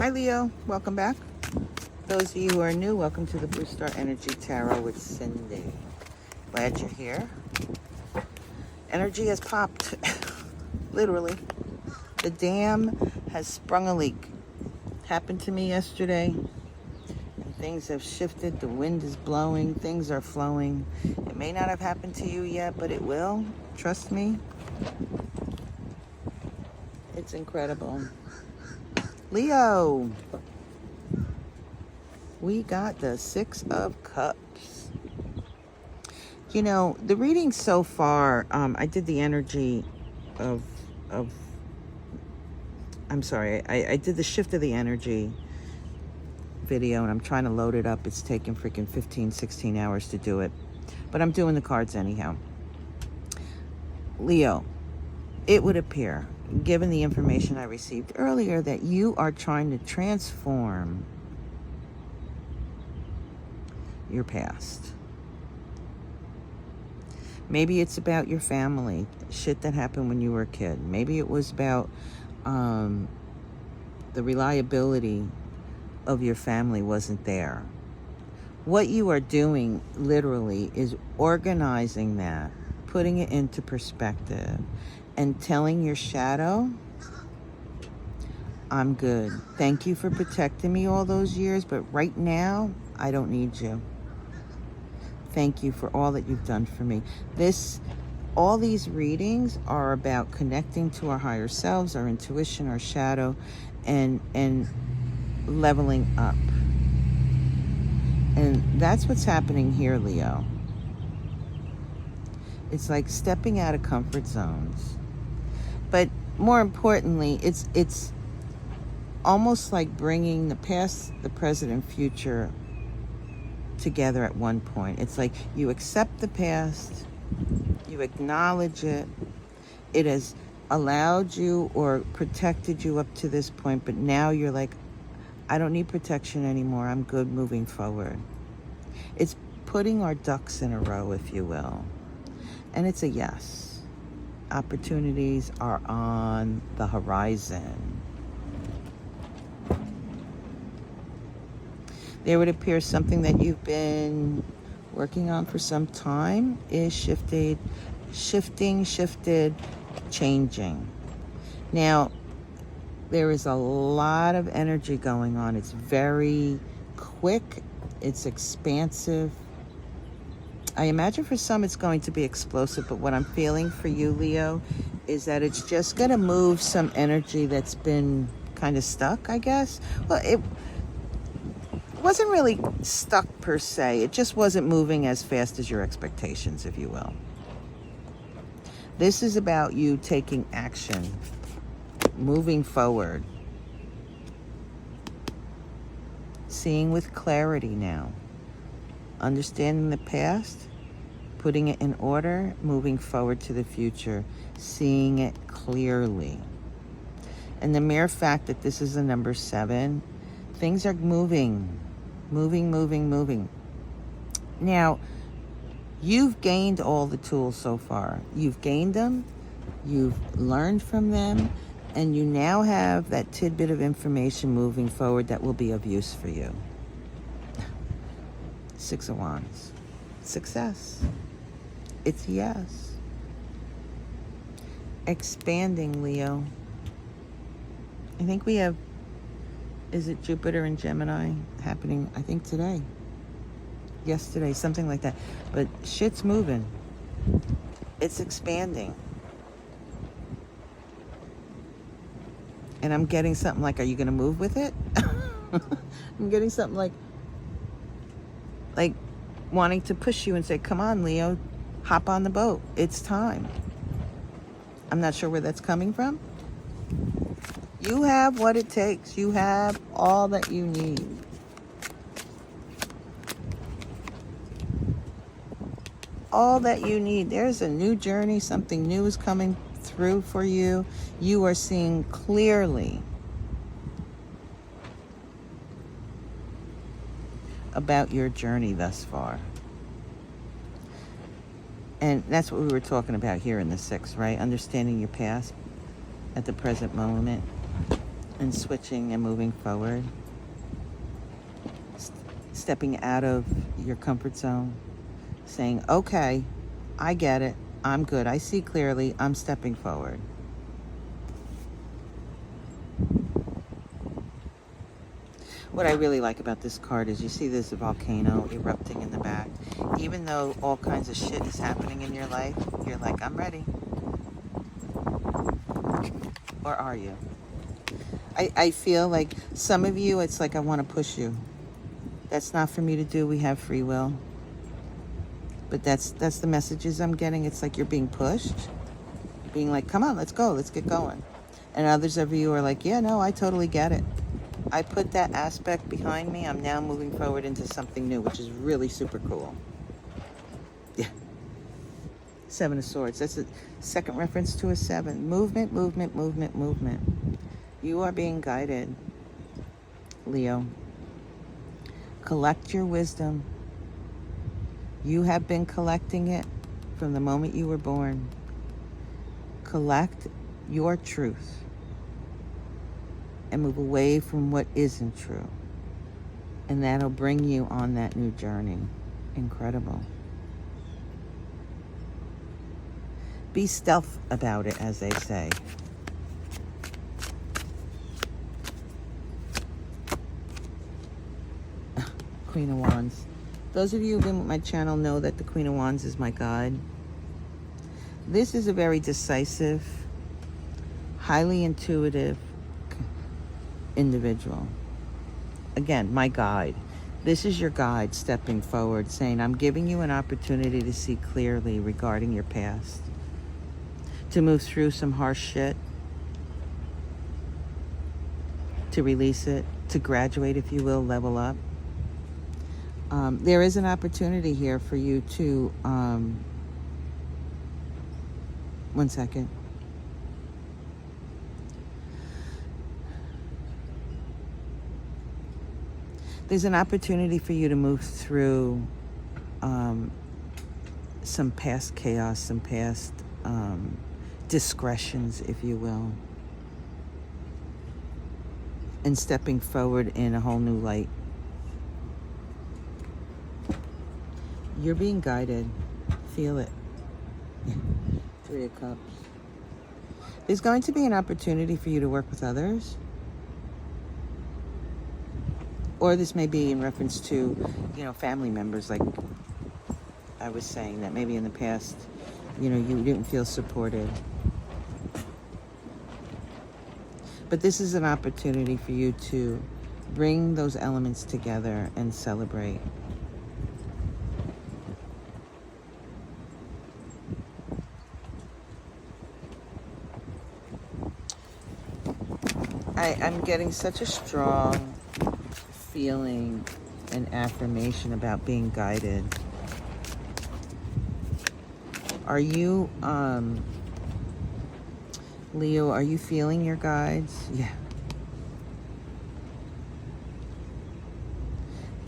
Hi Leo, welcome back. Those of you who are new, welcome to the Blue Star Energy Tarot with Cindy. Glad you're here. Energy has popped, literally. The dam has sprung a leak. Happened to me yesterday. And things have shifted, the wind is blowing, things are flowing. It may not have happened to you yet, but it will. Trust me. It's incredible. Leo, we got the Six of Cups. You know, the reading so far, I did the energy of I'm sorry, I did the shift of the energy video, and I'm trying to load it up. It's taking freaking 15, 16 hours to do it. But I'm doing the cards anyhow. Leo, it would appear, given the information I received earlier, that you are trying to transform your past. Maybe it's about your family, shit that happened when you were a kid. Maybe it was about the reliability of your family wasn't there. What you are doing literally is organizing that, putting it into perspective, and telling your shadow, I'm good. Thank you for protecting me all those years, but right now, I don't need you. Thank you for all that you've done for me. All these readings are about connecting to our higher selves, our intuition, our shadow, and leveling up. And that's what's happening here, Leo. It's like stepping out of comfort zones. But more importantly, it's almost like bringing the past, the present, and future together at one point. It's like you accept the past, you acknowledge it, it has allowed you or protected you up to this point, but now you're like, I don't need protection anymore, I'm good moving forward. It's putting our ducks in a row, if you will. And it's a yes. Opportunities are on the horizon. There would appear something that you've been working on for some time is shifted, changing. Now, there is a lot of energy going on. It's very quick. It's expansive. I imagine for some it's going to be explosive, but what I'm feeling for you, Leo, is that it's just going to move some energy that's been kind of stuck, I guess. Well, it wasn't really stuck per se. It just wasn't moving as fast as your expectations, if you will. This is about you taking action, moving forward, seeing with clarity now, understanding the past, putting it in order, moving forward to the future, seeing it clearly. And the mere fact that this is a number 7, things are moving. Now, you've gained all the tools so far. You've gained them, you've learned from them, and you now have that tidbit of information moving forward that will be of use for you. 6 of Wands. Success. It's yes. Expanding, Leo. I think we have, is it Jupiter and Gemini happening, I think today. Yesterday, something like that. But shit's moving. It's expanding. And I'm getting something like, are you going to move with it? I'm getting something like wanting to push you and say, come on, Leo, hop on the boat. It's time. I'm not sure where that's coming from. You have what it takes. You have all that you need. All that you need. There's a new journey. Something new is coming through for you. You are seeing clearly about your journey thus far. And that's what we were talking about here in the 6, right? Understanding your past at the present moment. and switching and moving forward. Stepping out of your comfort zone, saying, okay, I get it, I'm good, I see clearly, I'm stepping forward. What I really like about this card is you see this volcano erupting in the back. Even though all kinds of shit is happening in your life, you're like, I'm ready. Or are you? I feel like some of you, it's like I want to push you. That's not for me to do. We have free will. But that's the messages I'm getting. It's like you're being pushed. Being like, come on, let's go. Let's get going. And others of you are like, yeah, no, I totally get it. I put that aspect behind me. I'm now moving forward into something new, which is really super cool. Yeah. 7 of Swords. That's a second reference to a 7. Movement, movement, movement, movement. You are being guided, Leo. Collect your wisdom. You have been collecting it from the moment you were born. Collect your truth and move away from what isn't true. And that'll bring you on that new journey. Incredible. Be stealth about it, as they say. Queen of Wands. Those of you who've been with my channel know that the Queen of Wands is my guide. This is a very decisive, highly intuitive individual. Again, my guide. This is your guide stepping forward, saying, I'm giving you an opportunity to see clearly regarding your past, to move through some harsh shit, to release it, to graduate, if you will, level up. There is an opportunity here for you to, 1 second. There's an opportunity for you to move through some past chaos, some past discretions, if you will, and stepping forward in a whole new light. You're being guided. Feel it. 3 of Cups. There's going to be an opportunity for you to work with others. Or this may be in reference to, family members, like I was saying, that maybe in the past, you didn't feel supported. But this is an opportunity for you to bring those elements together and celebrate. I'm getting such a strong feeling and affirmation about being guided. Are you, Leo, are you feeling your guides? Yeah.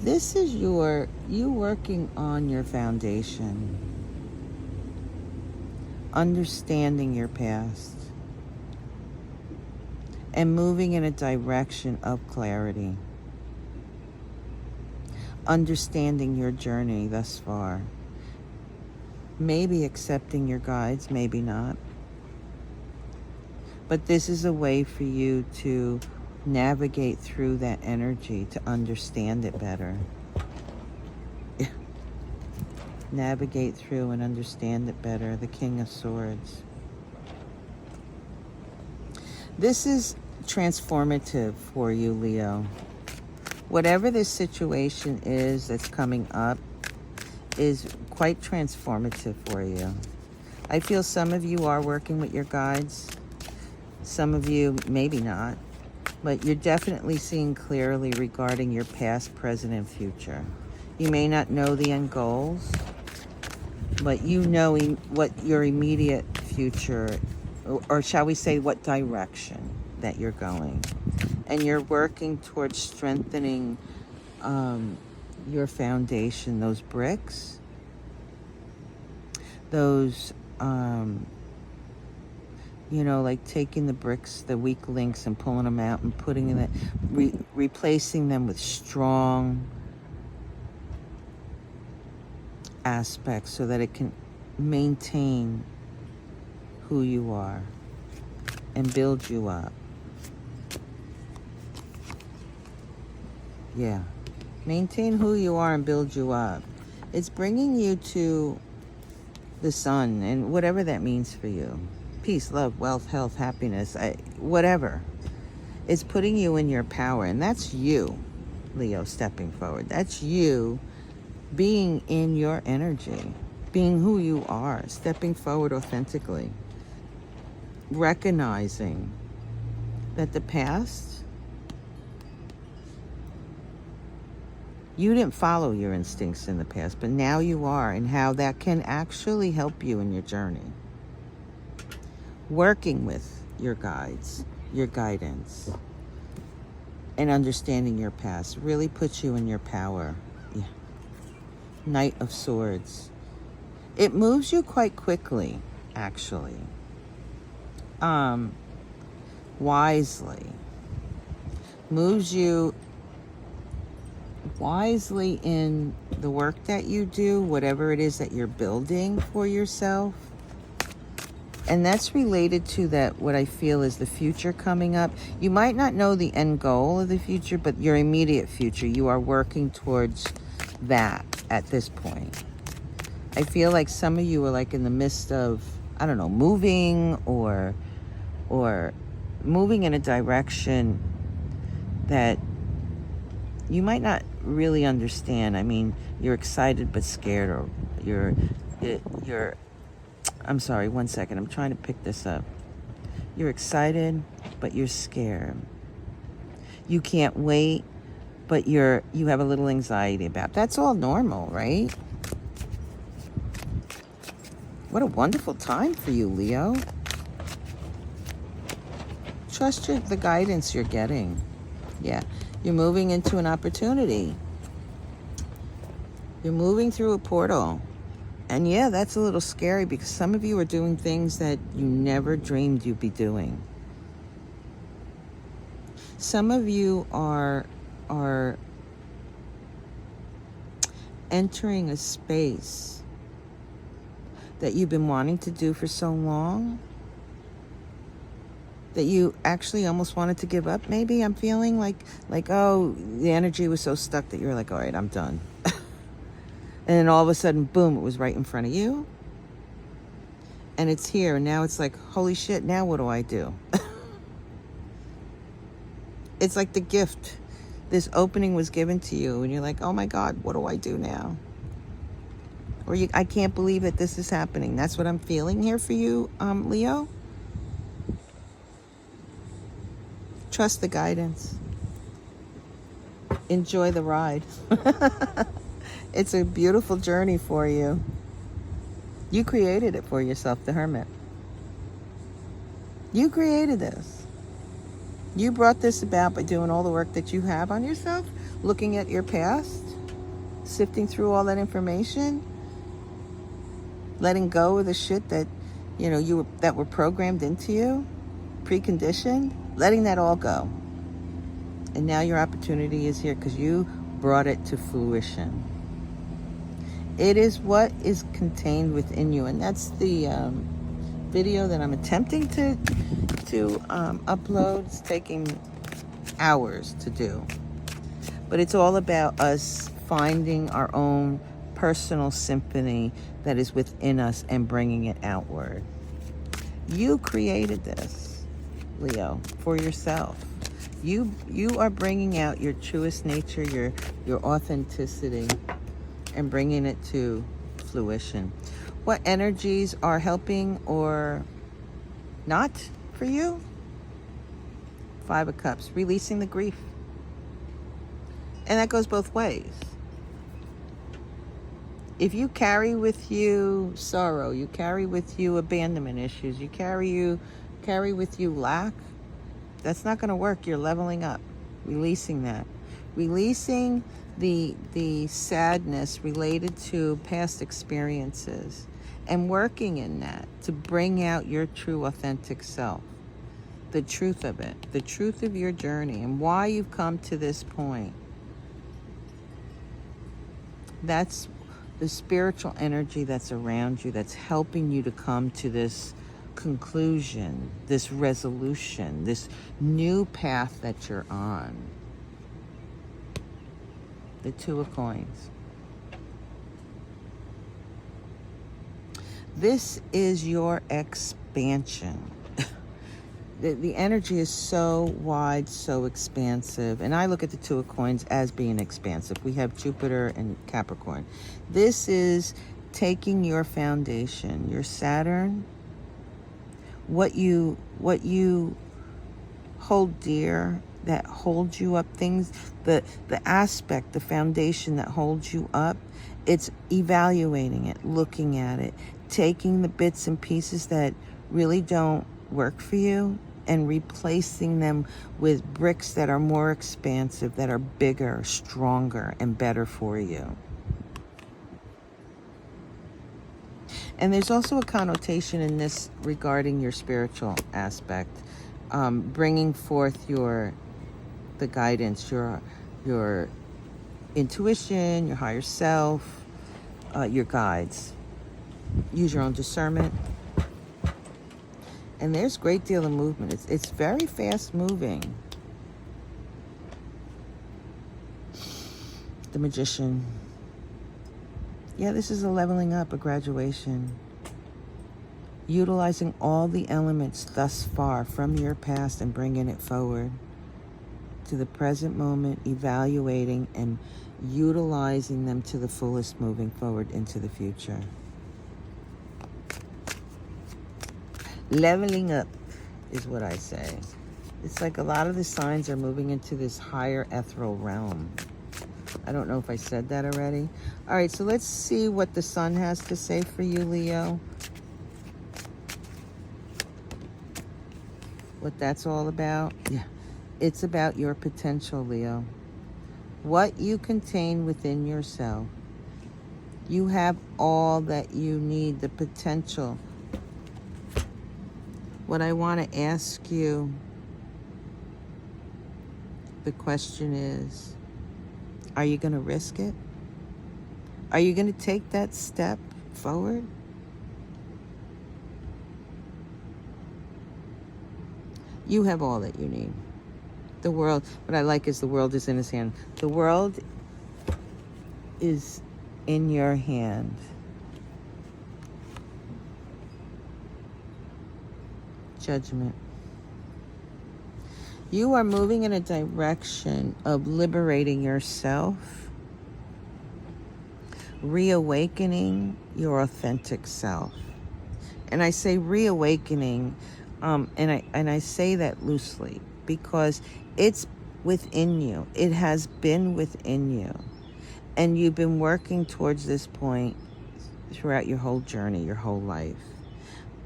This is you working on your foundation, understanding your past, and moving in a direction of clarity. Understanding your journey thus far. Maybe accepting your guides, maybe not. But this is a way for you to navigate through that energy, to understand it better. Navigate through and understand it better. The King of Swords. This is transformative for you, Leo. Whatever this situation is that's coming up is quite transformative for you. I feel some of you are working with your guides. Some of you, maybe not. But you're definitely seeing clearly regarding your past, present, and future. You may not know the end goals, but you know what your immediate future, or shall we say what direction that you're going. And you're working towards strengthening your foundation, those bricks, You know, like taking the bricks, the weak links, and pulling them out and putting in it, replacing them with strong aspects so that it can maintain who you are and build you up. Yeah. Maintain who you are and build you up. It's bringing you to the sun and whatever that means for you. Peace, love, wealth, health, happiness, whatever. It's putting you in your power. And that's you, Leo, stepping forward. That's you being in your energy, being who you are, stepping forward authentically, recognizing that the past, you didn't follow your instincts in the past, but now you are, and how that can actually help you in your journey. Working with your guides, your guidance, and understanding your past really puts you in your power. Yeah. Knight of Swords. It moves you quite quickly, actually. Wisely. Moves you wisely in the work that you do, whatever it is that you're building for yourself. And that's related to that, what I feel is the future coming up. You might not know the end goal of the future, but your immediate future, you are working towards that at this point. I feel like some of you are like in the midst of, I don't know, moving or moving in a direction that you might not really understand. I mean, you're excited but scared, or you're I'm sorry, one second. I'm trying to pick this up. You're excited, but you're scared. You can't wait, but you have a little anxiety about it. That's all normal, right? What a wonderful time for you, Leo. Trust the guidance you're getting. Yeah, you're moving into an opportunity. You're moving through a portal. And yeah, that's a little scary because some of you are doing things that you never dreamed you'd be doing. Some of you are entering a space that you've been wanting to do for so long that you actually almost wanted to give up. Maybe I'm feeling like, oh, the energy was so stuck that you're like, all right, I'm done. And then all of a sudden, boom, it was right in front of you. And it's here. And now it's like, holy shit, now what do I do? It's like the gift. This opening was given to you. And you're like, oh my God, what do I do now? Or I can't believe that this is happening. That's what I'm feeling here for you, Leo. Trust the guidance. Enjoy the ride. It's a beautiful journey for you. You created it for yourself, the Hermit. You created this. You brought this about by doing all the work that you have on yourself, looking at your past, sifting through all that information, letting go of the shit that, that were programmed into you, preconditioned, letting that all go. And now your opportunity is here because you brought it to fruition. It is what is contained within you, and that's the video that I'm attempting to upload. It's taking hours to do, but it's all about us finding our own personal symphony that is within us and bringing it outward. You created this, Leo, for yourself. You are bringing out your truest nature, your authenticity, and bringing it to fruition. What energies are helping or not for you? 5 of Cups, releasing the grief. And that goes both ways. If you carry with you sorrow, you carry with you abandonment issues, you carry with you lack, that's not going to work. You're leveling up, releasing that. Releasing the sadness related to past experiences and working in that to bring out your true authentic self, the truth of it, the truth of your journey and why you've come to this point. That's the spiritual energy that's around you that's helping you to come to this conclusion, this resolution, this new path that you're on. The Two of Coins. This is your expansion. The energy is so wide, so expansive. And I look at the Two of Coins as being expansive. We have Jupiter and Capricorn. This is taking your foundation, your Saturn, what you hold dear, that holds you up, things, the aspect, the foundation that holds you up. It's evaluating it, looking at it, taking the bits and pieces that really don't work for you and replacing them with bricks that are more expansive, that are bigger, stronger, and better for you. And there's also a connotation in this regarding your spiritual aspect, bringing forth the guidance, your intuition, your higher self, your guides. Use your own discernment. And there's a great deal of movement. It's very fast moving. The Magician. Yeah, this is a leveling up, a graduation. Utilizing all the elements thus far from your past and bringing it forward to the present moment, evaluating and utilizing them to the fullest, moving forward into the future. Leveling up is what I say. It's like a lot of the signs are moving into this higher ethereal realm. I don't know if I said that already. All right, so let's see what the sun has to say for you, Leo. What that's all about? Yeah, it's about your potential, Leo. What you contain within yourself. You have all that you need, the potential. What I want to ask you, the question is, are you going to risk it? Are you going to take that step forward? You have all that you need. The world, what I like is the world is in his hand. The world is in your hand. Judgment. You are moving in a direction of liberating yourself, reawakening your authentic self. And I say reawakening, and I say that loosely because it's within you. It has been within you. And you've been working towards this point throughout your whole journey, your whole life.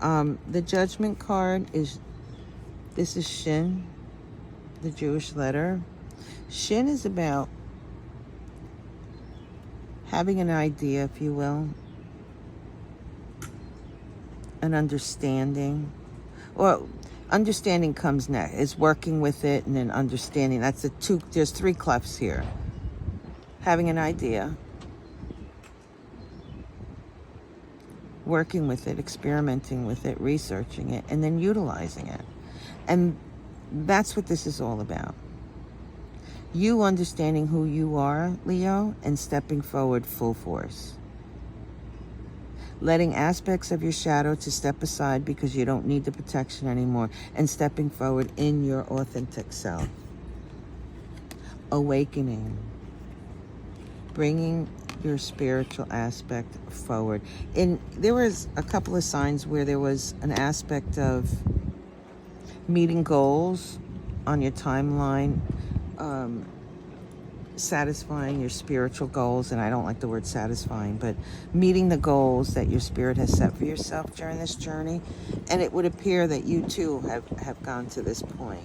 The Judgment card this is Shin, the Jewish letter. Shin is about having an idea, if you will, an understanding. Or understanding comes next. It's working with it and then understanding. There's three clefs here. Having an idea, working with it, experimenting with it, researching it, and then utilizing it. And that's what this is all about. You understanding who you are, Leo, and stepping forward full force. Letting aspects of your shadow to step aside because you don't need the protection anymore, and stepping forward in your authentic self. Awakening. Bringing your spiritual aspect forward. There was a couple of signs where there was an aspect of meeting goals on your timeline, satisfying your spiritual goals, and I don't like the word satisfying, but meeting the goals that your spirit has set for yourself during this journey. And it would appear that you too have gone to this point.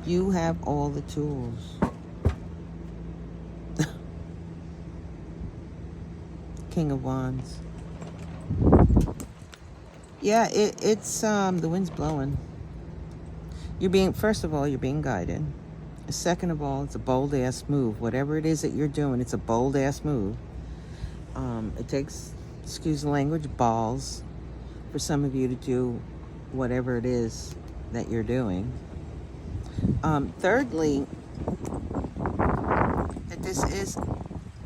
You have all the tools. King of Wands. Yeah, it's the wind's blowing. First of all, you're being guided. Second of all, it's a bold ass move. Whatever it is that you're doing, it's a bold ass move. It takes, excuse the language, balls for some of you to do whatever it is that you're doing. Thirdly, that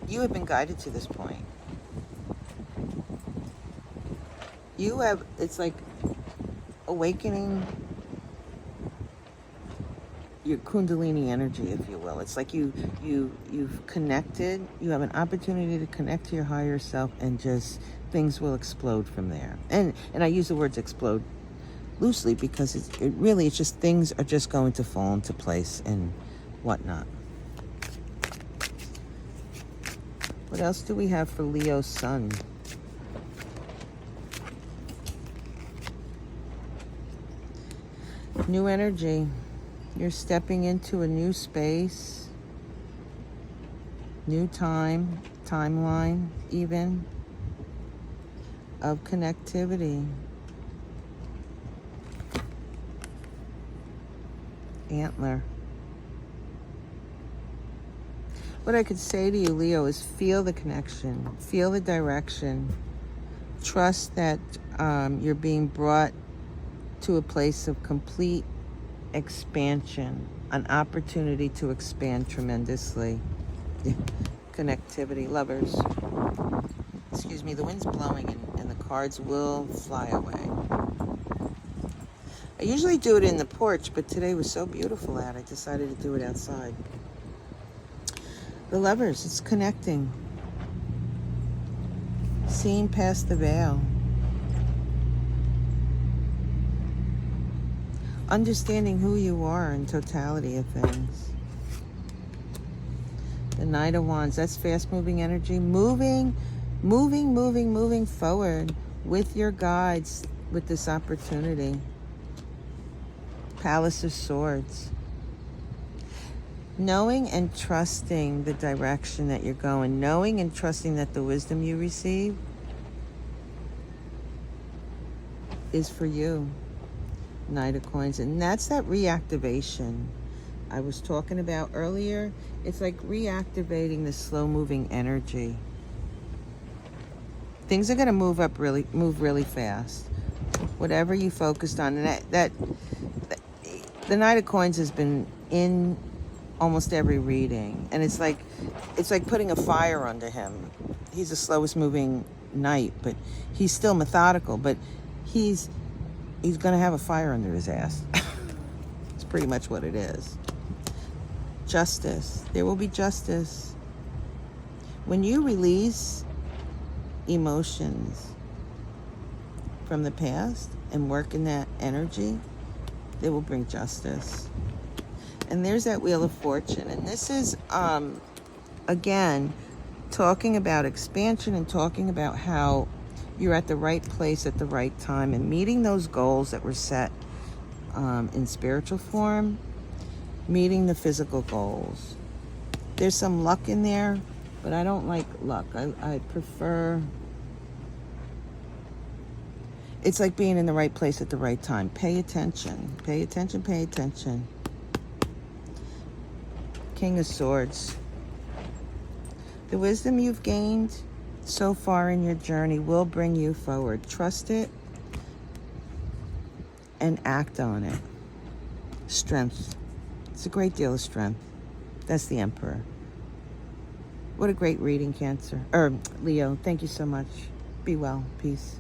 you have been guided to this point. It's like awakening your kundalini energy, if you will. It's like you've connected. You have an opportunity to connect to your higher self, and just things will explode from there. And I use the words explode loosely because it's just things are just going to fall into place and whatnot. What else do we have for Leo's sun? New energy. You're stepping into a new space, new timeline even, of connectivity. Antler. What I could say to you, Leo, is feel the connection, feel the direction. Trust that you're being brought to a place of complete expansion, an opportunity to expand tremendously. Connectivity, lovers. Excuse me, the wind's blowing and the cards will fly away. I usually do it in the porch, but today was so beautiful out, I decided to do it outside. The lovers, it's connecting. Seeing past the veil. Understanding who you are in totality of things. The Knight of Wands, that's fast-moving energy. Moving forward with your guides with this opportunity. Palace of Swords. Knowing and trusting the direction that you're going. Knowing and trusting that the wisdom you receive is for you. Knight of Coins. And that's that reactivation I was talking about earlier. It's like reactivating the slow-moving energy. Things are going to move really fast. Whatever you focused on. And the Knight of Coins has been in almost every reading. And it's like putting a fire under him. He's the slowest moving knight, but he's still methodical. But he's going to have a fire under his ass. It's pretty much what it is. Justice. There will be justice. When you release emotions from the past and work in that energy, they will bring justice. And there's that Wheel of Fortune. And this is, again, talking about expansion and talking about how you're at the right place at the right time and meeting those goals that were set in spiritual form, meeting the physical goals. There's some luck in there, but I don't like luck. I prefer... It's like being in the right place at the right time. Pay attention. Pay attention, pay attention. King of Swords. The wisdom you've gained so far in your journey will bring you forward. Trust it and act on it. Strength. It's a great deal of strength. That's the Emperor. What a great reading, Leo. Thank you so much. Be well. Peace.